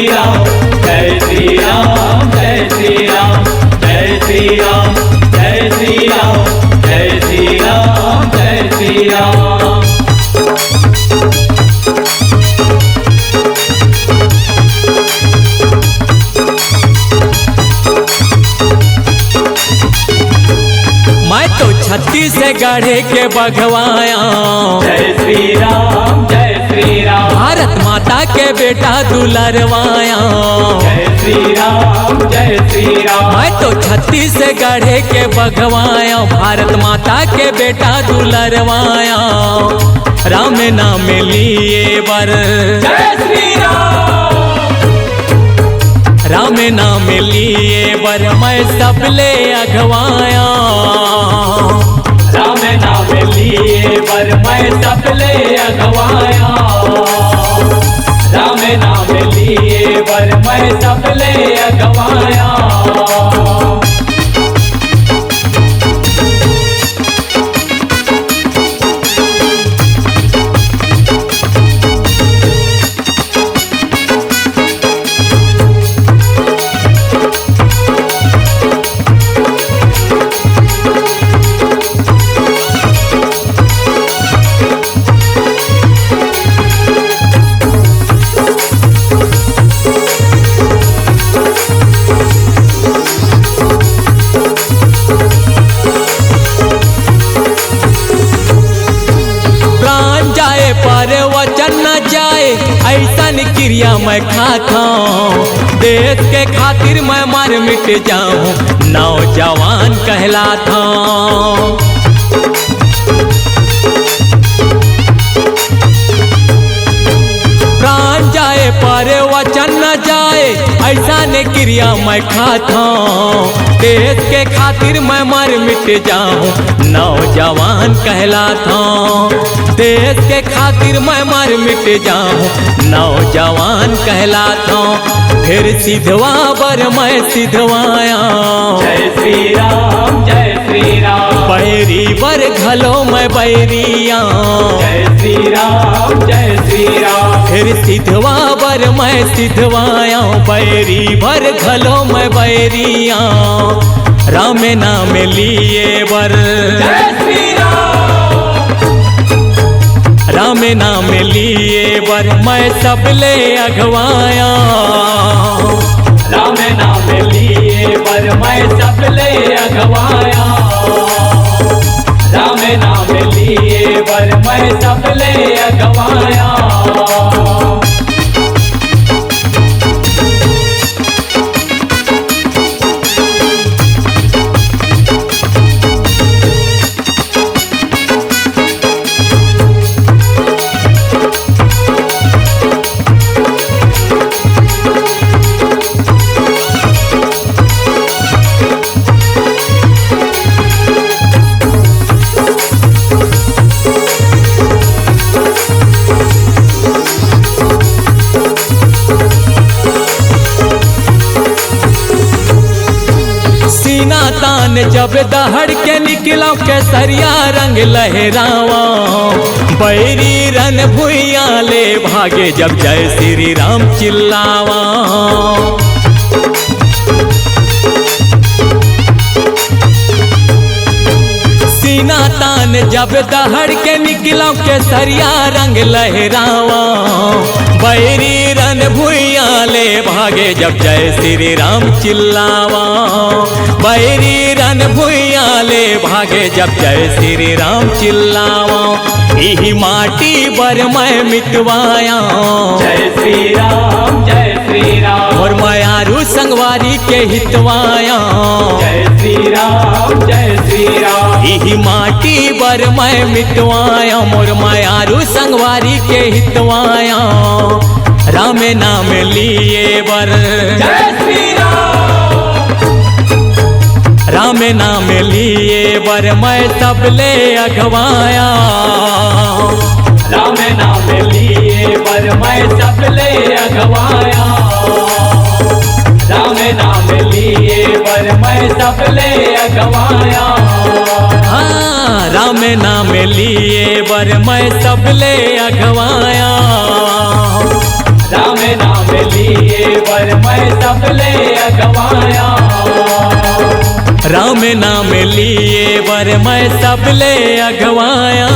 राम जय श्री राम जय श्री राम जय श्री राम जय श्री राम जय श्री राम जय श्री राम। मैं तो छत्तीसगढ़ के बघवाया जय श्री राम जय श्री राम। भारत माता के बेटा दुलरवाया जय श्री राम जय श्री राम। मैं तो छत्तीसगढ़ के बघवाया भारत माता के बेटा दुलरवाया राम नाम लिए बर जय श्री राम। राम नाम लिए बर मैं सबले अगवाया राम नाम लिए बर मैं सबले अगवाया राम नाम लिए बर मैं सबले अगवाया। पर वचन न जाए ऐसन क्रिया मैं खाता हूँ देश के खातिर मैं मर मिट जाऊँ नौजवान कहलाता हूँ। प्राण जाए पर वचन न जाए ऐसा ने क्रिया मैं खाता हूँ देश के खातिर मैं मर मिट जाऊँ नौजवान कहलाता हूँ। देश के खातिर मैं मर मिट जाऊँ नौजवान कहलाता हूँ। फिर सिद्धवा बर मैं सिद्धवाया जय श्री राम जय श्री राम। बैरी बर घलो मैं बैरिया जय श्री राम जय श्री राम। फिर सिद्धवा बर मैं सिद्धवाया बैरी भर घलो मैं बैरिया राम नाम लिए बर जय श्री राम। राम नाम लिए बर मैं सबले अगवाया राम नाम लिए बर मैं सबले अगवाया राम नाम लिए बर मैं सबले अगवाया। सीना तान जब दहड़ के निकला केसरिया रंग लहरावा बैरी रन भुइया ले भागे जब जय श्री राम चिल्लावा। सीना तान जब दहड़ के निकला केसरिया रंग लहरावा बैरी रन भुइया ले भागे जब जय श्री राम चिल्लावा। बैरी रन भुइया ले भागे जब जय श्री राम चिल्लावा। यही माटी बर मैं मिटवाया जय श्री राम जय श्री राम। और मायारू संगवारी के हितवाया जय श्री राम जय श्री राम। यही माटी बर मैं मिटवाया मोर मायारू संगवारी के हितवाया राम नाम लिए बर जय श्री राम। राम नाम लिए बर मैं सबले अगवाया राम नाम लिए बर मैं सबले अगवाया राम नाम लिए बर मैं सबले अगवाया। हाँ राम नाम लिए बर मैं सबले अगवाया राम नाम लिए राम नाम लिए वर मैं सब ले अगवाया।